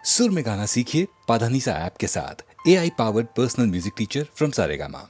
सुर में गाना सीखिए पाधानीसा ऐप के साथ। AI powered personal music teacher from Saregama.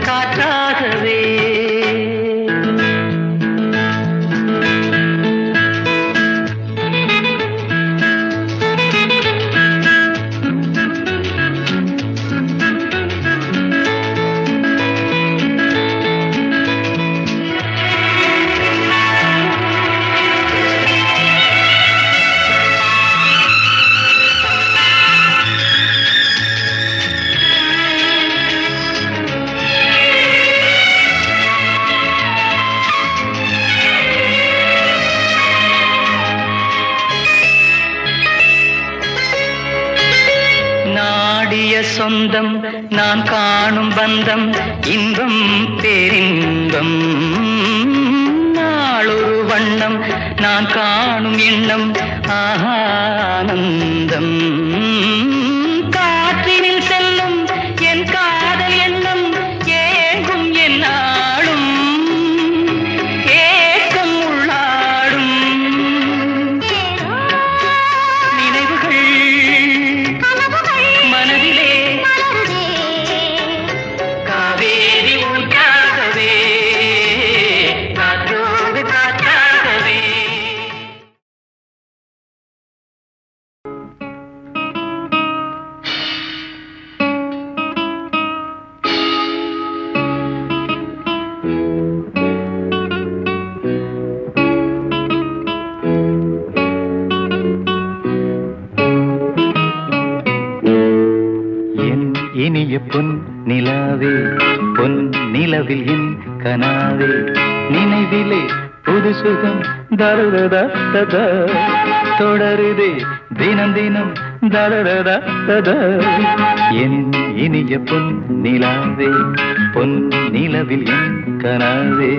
காற்றாகவே சொந்தம் நான் காணும் பந்தம் இன்பம் பேரின்பம் நாளொரு வண்ணம் நான் காணும் எண்ணம் ஆனந்தம் காற்றினில் செல்லும் என் காதல் எண்ணம் ஏங்கும் என் நாளும் ஏக்கம் உள்ளாடும் நினைவுகள் மனதிலே காவேரி ஊற்றாகவே காற்றோடு காற்றாகவே இனிய பொன் நிலாவே பொன் நிலவில் என் கனாவே நினைவிலே புது சுகம் தருததா ததா தொடருதே தினம் தினம் தருததா ததா என் இனிய பொன் நிலாவே பொன் நிலவில் என் கனாவே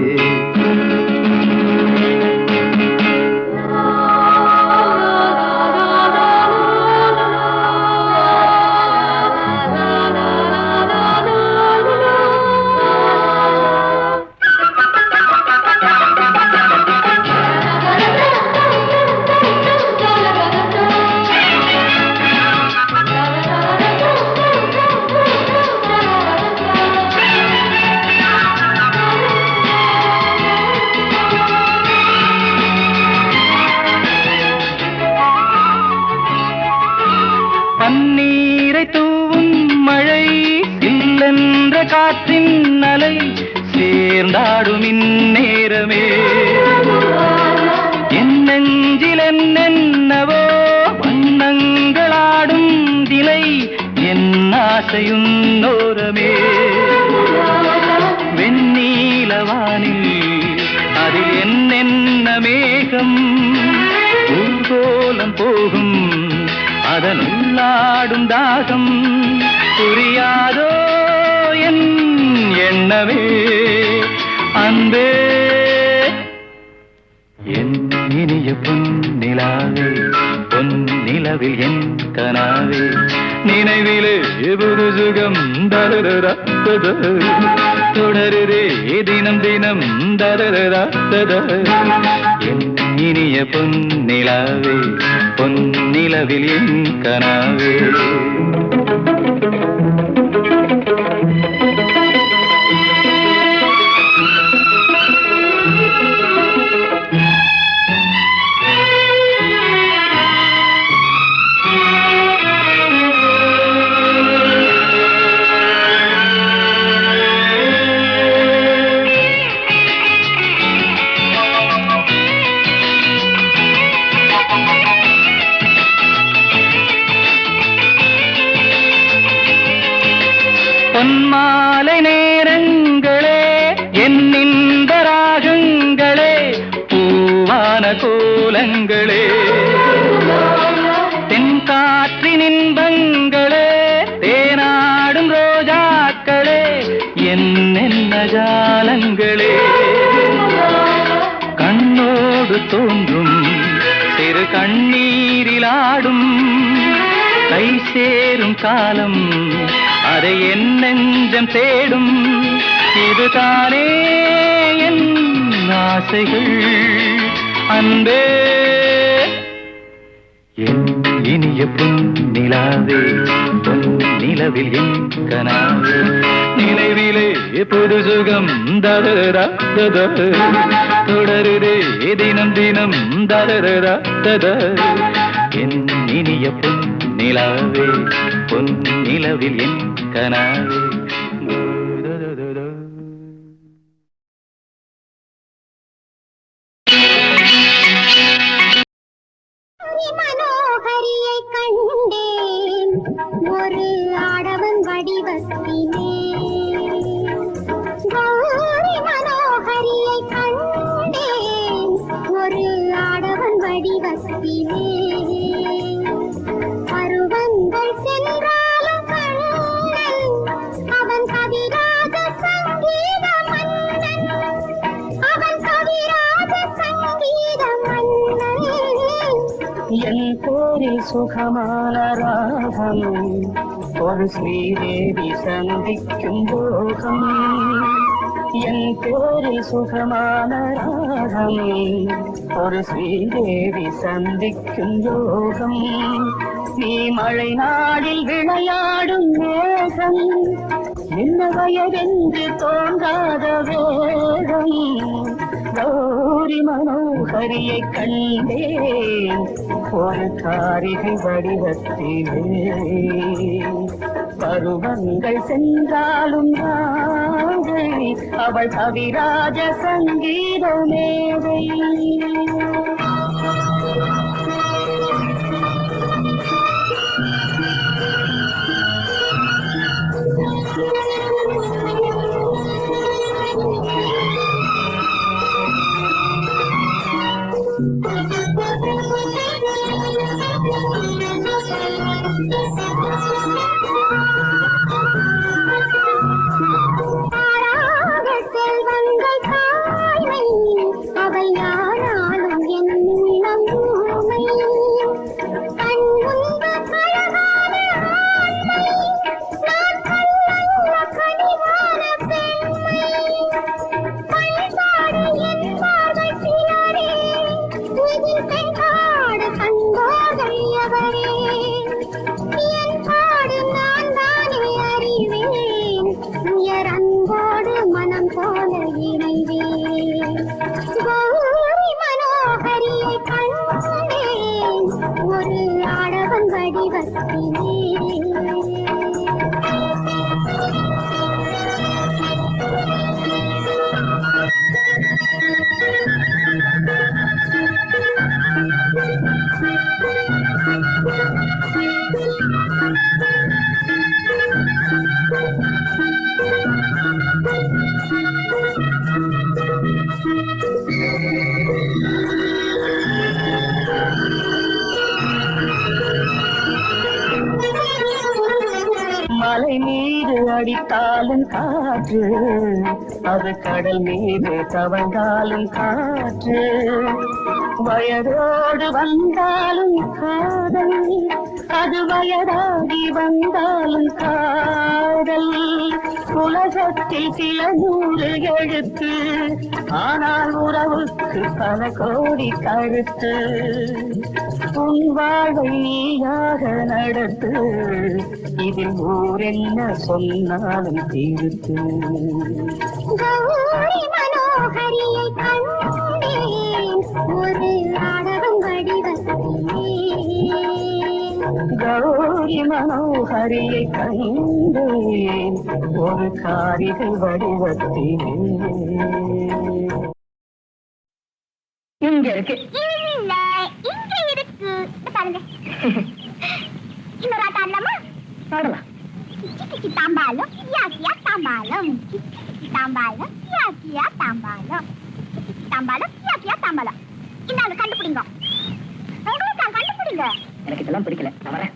பன்னீரை தூவும் மழை இல்லென்ற காற்றின் அலை சேர்ந்தாடும் இந்நேரமே என் நெஞ்சில் என்னென்னவோ வண்ணங்களாடும் திலை என் ஆசையும் நோரமே வெண்ணீலவானில் அதில் என்னென்ன மேகம் ஊர்கோலம் போகும் அதன் உள்ளாடும் தாகம் புரியாதோ என் எண்ணமே அன்பே என் இனிய பொன் நிலாவே பொன் நிலவில் என் கனாவே நினைவிலே புது சுகம் தருதா தொடருதே தினம் தினம் தருதா என் இனிய பொன் நிலாவே பொன் நிலவில் என் கனாவே பொன்மாலை நேரங்களே என்னிந்த ராகங்களே பூவான கோலங்களே தென்காற்றின் இன்பங்களே தேனாடும் ரோஜாக்களே என்னென்ன ஜாலங்களே கண்ணோடு தோன்றும் சிறு கண்ணீரிலாடும் கை சேரும் காலம் அதை என் நெஞ்சம் தேடும் இதுதானே என் ஆசைகள் அன்பே என் இனிய பொன் நிலாவே பொன் நிலவில் என் கனாவே நினைவிலே புது சுகம் தரரா தத தொடருதே தினம் தினம் தரரா தத என் இனிய பொன் நிலாவே பொன் நிலவில் என் கனாவே மனோகரியை கண்டேன் ஒரு ஆடவன் வடிவத்திலே கௌரி மனோகரியை கண்டேன் ஒரு ஆடவன் வடிவத்திலே பருவங்கள் சென்றாலும் கண்ணன் அவன் கவிராஜ சங்கீத மன்னன் அவன் கவிராஜ சங்கீத மன்னன் என் பேரில் சுகமான ராகம் ஒரு ஸ்ரீதேவி சந்திக்கும் போகம் என் பேரில் சுகமான ராகம் ஒரு ஸ்ரீதேவி சந்திக்கும் யோகம் நீ மழை நாடில் விளையாடும் மேகம் என்ன வயதென்று தோன்றாத வேகம் கௌரி மனோகரியை கண்டேன் ஒரு காரிகை வடிவத்திலே பருவங்கள் சென்றாலும் ராதை அவள் கவிராஜ சங்கீத மேதை செல்வங்கள் காய்மை அவை யாராலும் என் உள்ளம் ஊமை கண் முன்பு அழகான ஆண்மை நான் கண்ணல்ல கனிவான பெண்மை பண்பாடு என் பார்வை சிலரே இதில் பெண்பாடு கண்டோர்கள் எவரே என் பாடு நான் தானே அறிவேன் உயர் அன்போடு மனம் போல இணைவேன் கௌரி மனோகரியை கண்டேன் ஒரு ஆடவன் வடிவத்திலே மலை மீது அடித்தாலும் காற்று அது கடல் மீது தவழ்ந்தாலும் காற்று வயதோடு வந்தாலும் காதல் அது வயதாகி வந்தாலும் காதல் உலகத்தில் சில 100 எழுத்து ஆனால் உறவுக்கு பல கோடி கருத்து உன் வாழ்வை நீயாக நடத்து இதில் ஊரென்ன சொன்னாலும் தீர்த்து கௌரி மனோகரியை கண்டேன் ஒரு ஆடவன் வடிவத்திலே கௌரி மனோகரியை கண்டேன் ஒரு காரிகை வடிவத்திலே இங்க இருக்கு இல்ல இங்க இருக்கு பாருங்க இன்னொரு ஆட்டம் ஆடலாமா பாடலாம் கிச்சி கிச்சி தாம்பாலம் கியா கியா தாம்பாலம் கிச்சி கிச்சி தாம்பாலம் கியா கியா தாம்பாலம் கிச்சி கிச்சி தாம்பாலம் கியா கியா தாம்பாலம் இந்தாங்க கண்டுபிடிங்க உங்களுக்கு கண்டுபிடிங்க எனக்கு இதெல்லாம் பிடிக்கல நான் வரேன்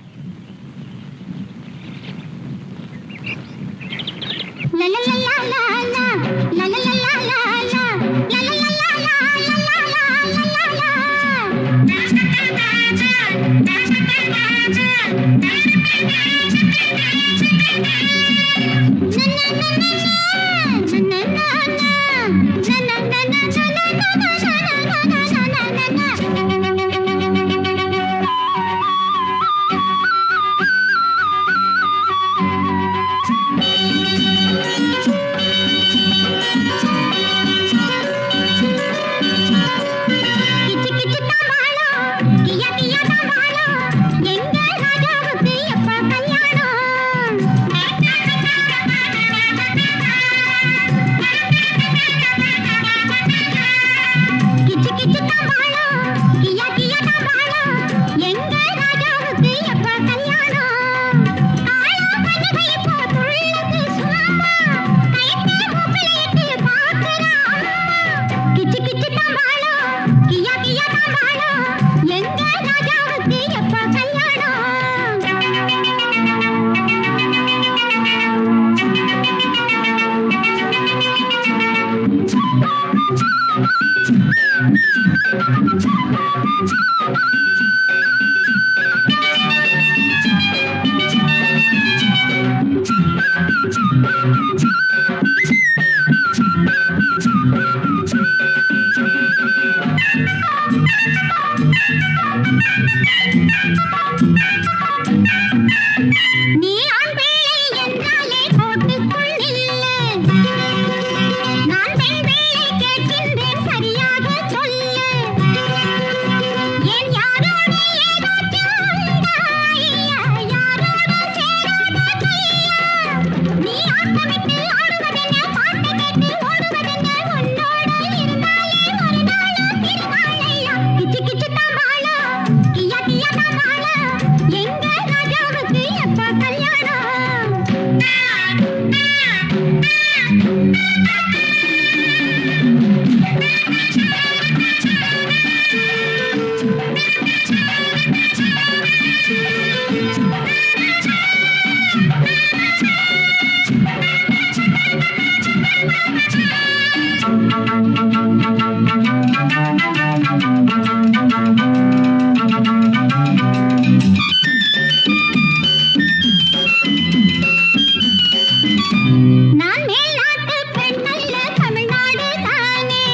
நான் மேல்நாட்டு பெண் அல்ல, தமிழ்நாடு தானே.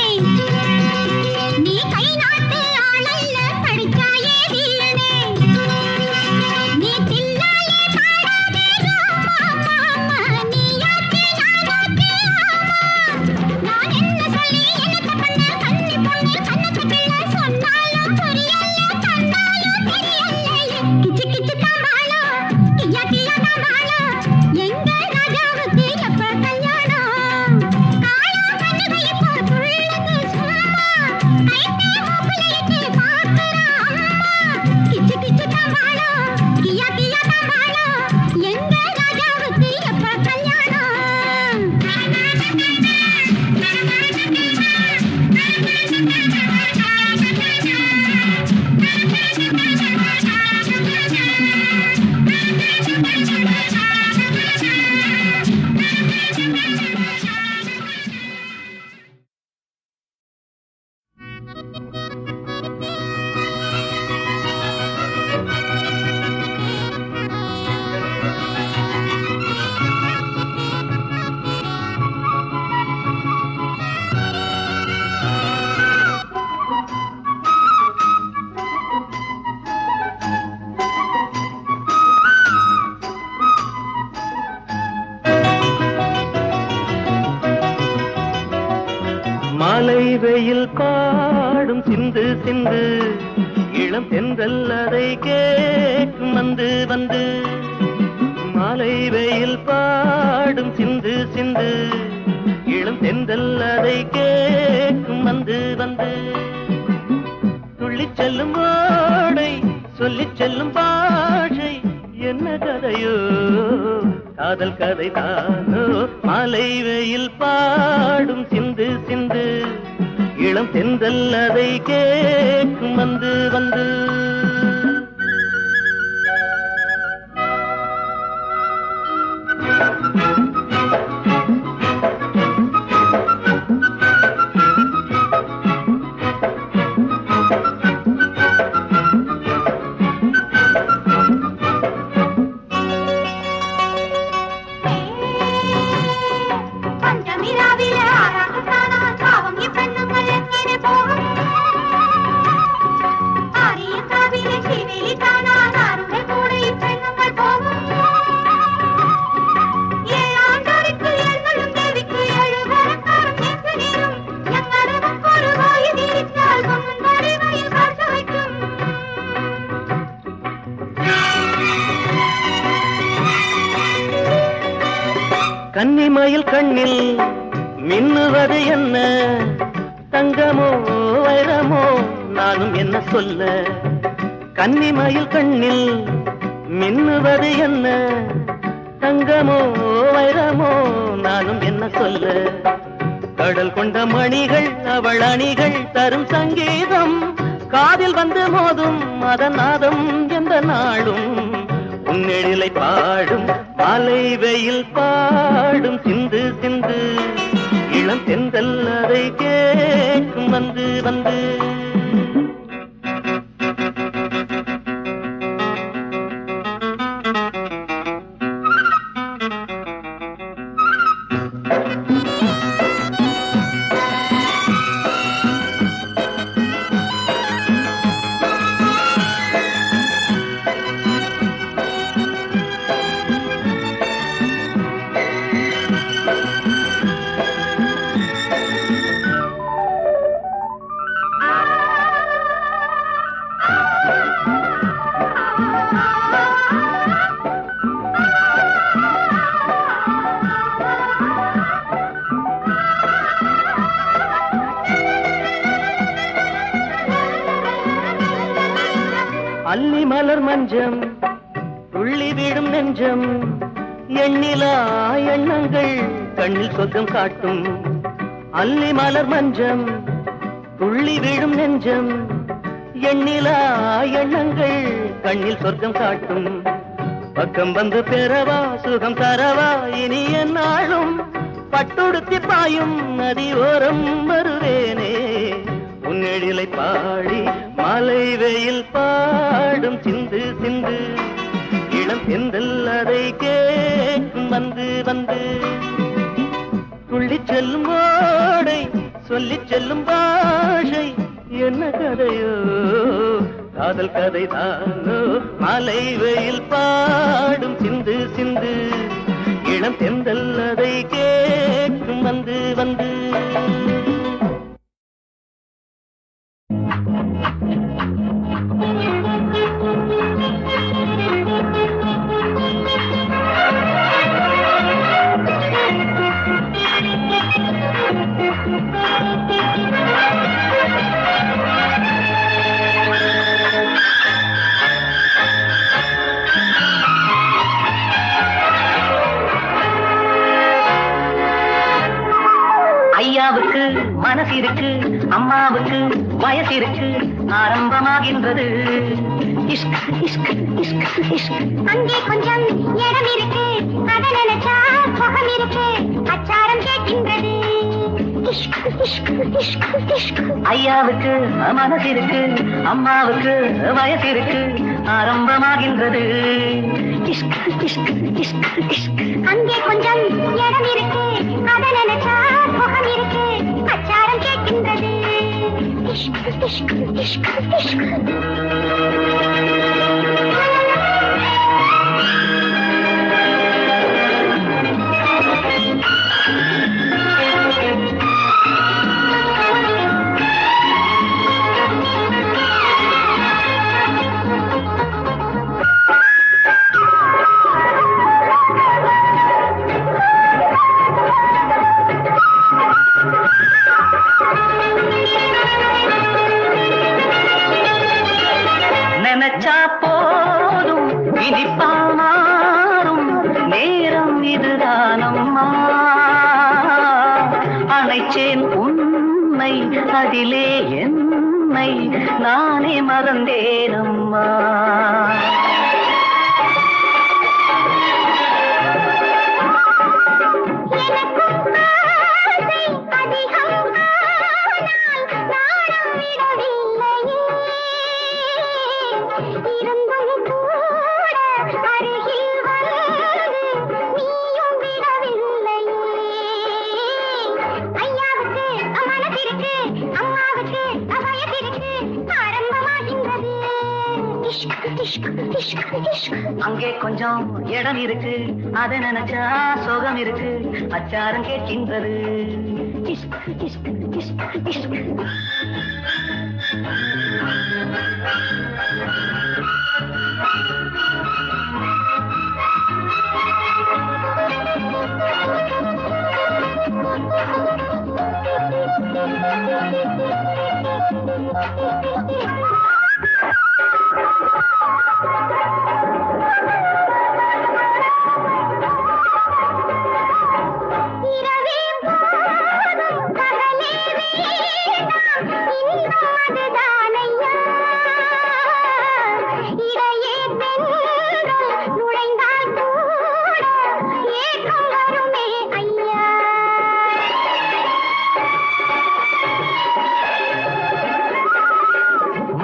நீ கை நாட்டு ஆளல்ல, படிச்சாயே வீணே. நீ தில்லாலே பாடாதே ராமா, நீயாச்சு நானாச்சு ஆமா. நான் என்ன சொல்லி எனக்கு பண்ண கன்னி பொண்ணு கண்ணத்து பிள்ளை சொன்னாலும் புரியல, கண்ணாலும் தெரியலையே. கிச்சு கிச்சு தாம்பாளம், கியா கியா தாம்பாளம், எங்க ராஜாவுக்கு எப்ப கல்யாணம்? காளா கண்ணுக இப்போ துள்ளுது சும்மா, கைத்தே மூக்குலையிட்டு பார்க்கறான் அம்மா. கிச்சு கிச்சு தாம்பாளம், கியா கியா தாம்பாளம், எங்க ராஜாவுக்கு எப்ப கல்யாணம்? மாலை வெயில் பாடும் சிந்து சிந்து, இளம் தென்றல் அதை கேட்கும் வந்து வந்து. மாலை வெயில் பாடும் சிந்து சிந்து, இளம் தென்றல் அதை கேட்கும் வந்து வந்து. துள்ளிச் செல்லும் ஓடை சொல்லிச் செல்லும் பாஷை, என்ன கதையோ காதல் கதை தானோ. மாலை வெயில் பாடும் சிந்து சிந்து, இளம் தென்றல் அதை கேட்கும் வந்து வந்து. பஞ்சமிராவிலே ஆராகத்தானா பாவம் இப்பெண்ணுங்கள் எங்கே போகும்? ஆரியக்காவிலே ஸ்ரீவேலிதானா நாருடைய கூட இப்பெண்ணுங்கள் போகும்? ஏழாண்டோருக்கு ஏழ்களும் தேவிக்கு ஏழு வரக்காரும் நேற்று நீரும், எங்கடவுக்கு ஒரு வாயு தீரித்தால் பொன்னும் வடிவையில் காசு வைக்கும். கன்னிமயில் கண்ணில் மின்னுவது என்ன? தங்கமோ வைரமோ நானும் என்ன சொல்ல? கன்னிமயில் கண்ணில் மின்னுவது என்ன? தங்கமோ வைரமோ நானும் என்ன சொல்ல? கடல் கொண்ட மணிகள் அவள் அணிகள் தரும் சங்கீதம், காதில் வந்து மோதும் அதன் நாதம் எந்த நாளும் உன்னெழிலை பாடும். மாலை வெயில் பாடும் சிந்து சிந்து, இளம் தென்றல் அதை கேட்கும் வந்து வந்து. அல்லி மலர் மஞ்சம் துள்ளி விடும் நெஞ்சம், எண்ணிலா எண்ணங்கள் கண்ணில் சொர்க்கம் காட்டும். அல்லி மலர் மஞ்சம் துள்ளி விழும் நெஞ்சம் எண்ணிலா எண்ணங்கள் கண்ணில் சொர்க்கம் காட்டும். பக்கம் வந்து பெறவா சுகம் தரவா இனி என்னாலும் பட்டுடுத்தி பாயும் நதியோரம் வருவேனே. உன்னெழிலை பாடி மலை வெயில் பாடும் சிந்து சிந்து இளம் பெண்கள் அதை கேட்கும் வந்து வந்து. துள்ளிச் செல்லும் ஓடை சொல்லிச் செல்லும் பாஷை என்ன கதையோ காதல் கதை தானோ. மலை வெயில் பாடும் சிந்து சிந்து இளம் பெண்கள் அதை கேட்கும் வந்து வந்து. ஐயாவுக்கு மனசு இருக்கு, அம்மாவுக்கு வயசு இருக்கு, ஆரம்பமாகின்றது. இஷ்க் இஷ்க் இஷ்க் இஷ்க். அங்கே கொஞ்சம் இடம் இருக்கு, அதை நினைச்சா சுகம் இருக்கு, அச்சாரம் கேட்கின்றது. இஷ்க் இஷ்க் இஷ்க் இஷ்க். ஐயாவுக்கு மனசு இருக்கு, அம்மாவுக்கு வயசு இருக்கு, ஆரம்பமாகின்றது. இஷ்க் இஷ்க் இஷ்க் இஷ்க். அங்கே கொஞ்சம் இடம் இருக்கு, அதை நினைச்சா சுகம் இருக்கு, அச்சாரம் கேட்கின்றது. இஷ்க் இஷ்க் இஷ்க் இஷ்க். நினைச்சா போதும் இனிப்பா மாறும் நேரம் இதுதானம்மா. அணைச்சேன் உன்னை அதிலே என்னை நானே மறந்தேனம்மா. அங்கே கொஞ்சம் இடம் இருக்கு, அதை நினைச்சா சோகம் இருக்கு, அச்சாரம் கேட்கின்றது. இஷ்க் இஷ்க் இஷ்க் இஷ்க்.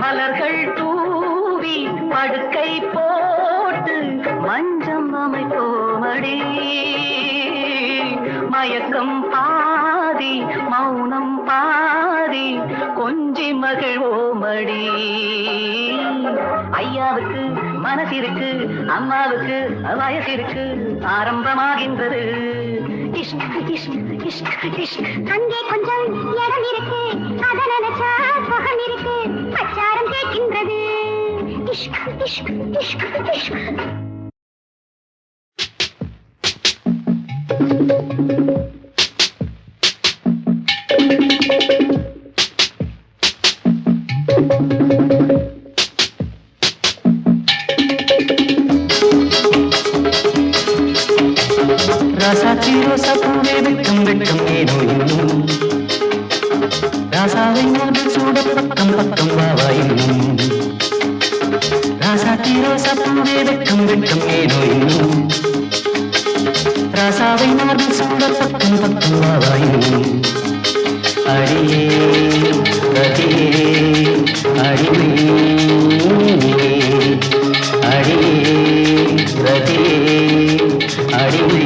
மலர்கள் தூவி படுக்கை போட்டு மஞ்சம் அமைப்போமடி. மயக்கம் பாதி மௌனம் பாதி கொஞ்சி மகிழ்வோமடி. ஐயாவுக்கு மனசு இருக்கு, அம்மாவுக்கு வயசு இருக்கு, ஆரம்பமாகின்றது. இஷ்க் இஷ்க் இஷ்க் இஷ்க். அங்கே கொஞ்சம் இடம் இருக்கு, அதை நினைச்சா சுகம் இருக்கு, அச்சாரம் கேட்கின்றது. இஷ்க் இஷ்க் இஷ்க் இஷ்க். ரசாத்தி ரோசா பூவே வெட்கம் ஏனோ இன்னும் ராசாவை மோதில் சூட பக்கம் பக்கம் வாவா இன்னும் ராசாத்தி ரோசா பூவே வெட்கம் வெட்கம் ஏனோ இன்னும் ராசாவை மோதில் சூட பக்கம் பக்கம் வாவா இன்னும் அடியே ரதியே அடிமே அடியே ரதியே அடிமே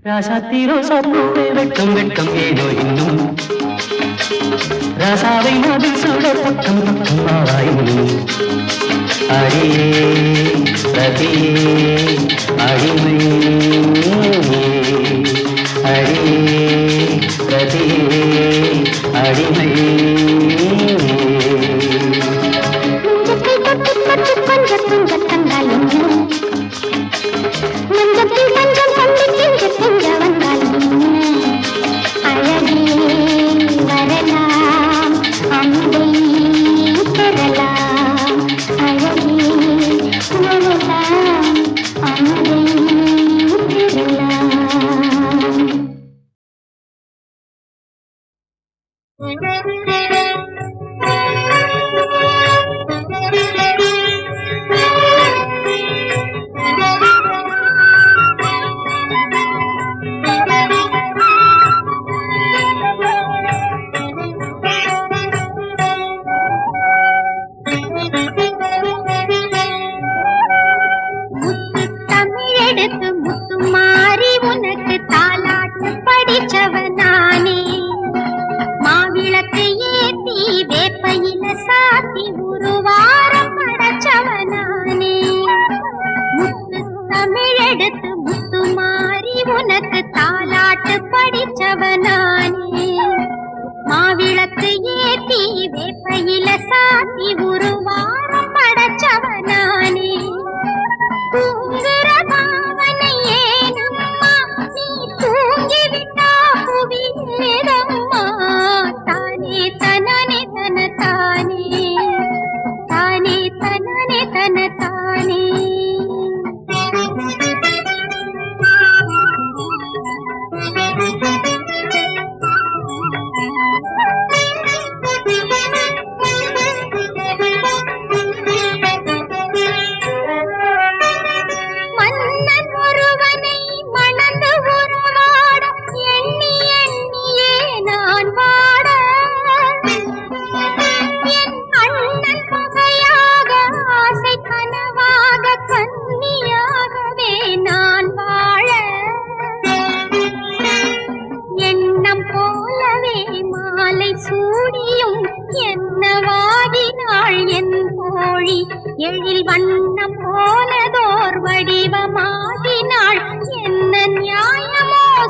ராசாத்தி ரோசா பூவே வெட்கம் வெட்கம் ஏனோ இன்னும் ராசாவை மதில் சூட பக்கம் பக்கம் ஆவாயும் அடியே ரதியே அடிமை அடியே ரதியே அடிமை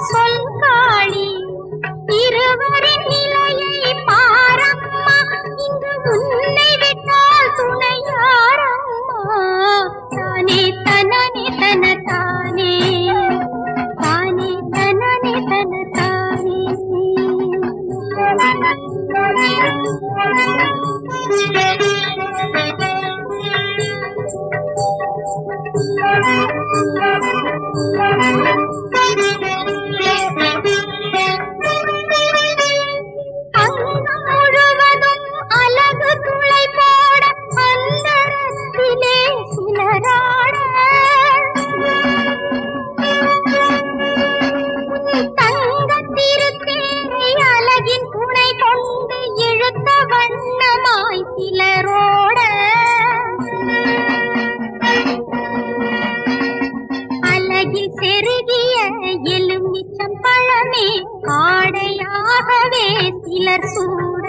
சொல் காளி இருவரின் நிலையை பாரம்மா இங்கு உன்னை விட்டால் துணையாரம்மா தானே தனனே தன தானே தானே தனனே தன தானே அங்கம் முழுவதும் அழகு துளை போட அந்தரத்திலே சிலராட தங்கத்திருத்தேரை அழகின் துணை கொண்டு இழுத்த வண்ணமாய் சிலரோட அழகில் செருகிய எலுமிச்சம் பழமே ஆடையாகவே சிலர் சூட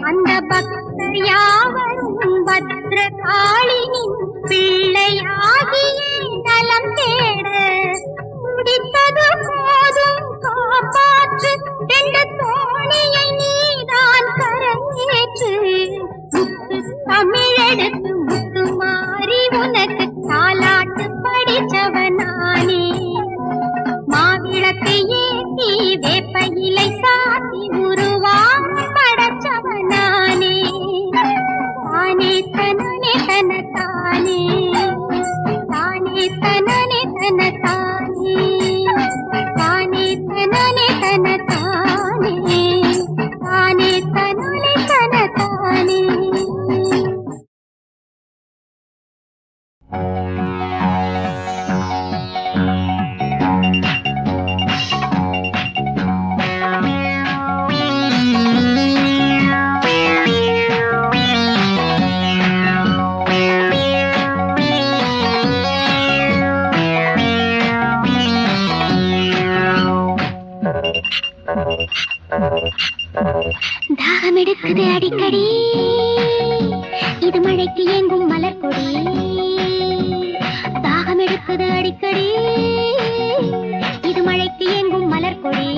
அந்த பக்தர் யாவரும் பத்ர காளினின் பிள்ளையாகியே நலம் தேட முடித்தது போதும் காப்பாற்று ரெண்டு தோணியை நீதான் கரங்கேற்று முத்து தமிழெடுத்து முத்து மாறி உனக்கு தாலாட்டு படிச்சவனானே மாவிளக்கை ஏற்றி வேப்ப இலை சாத்தி உருவாம் படைச்சவனானே தானே தனனே தன தானே தானே தனனே தன தானே தானே தனனே தன தானே தானே தனனே தன தானே தாகம் எடுக்குது அடிக்கடி இது மழைக்கு ஏங்கும் மலர் கொடி தாகம் எடுக்குது அடிக்கடி இது மழைக்கு ஏங்கும் மலர் கொடி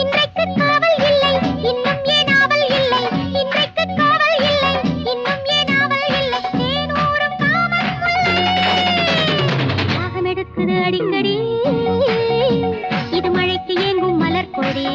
இன்றைக்கு காவல் இல்லை இன்னும் ஏன் ஆவல் இல்லை இன்றைக்கு காவல் இல்லை இன்னும் ஏன் ஆவல் இல்லை தேனூரும் காமன் முல்லை தாகம் எடுக்குது அடிக்கடி இது மழைக்கு ஏங்கும் மலர் கொடி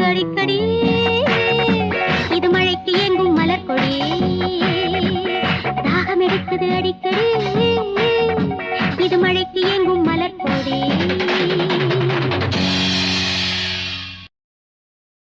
அடிக்கடி இது மழைக்கு ஏங்கும் மலர்கொடி தாகம் எடுக்குது அடிக்கடி இது மழைக்கு ஏங்கும் மலர்கொடி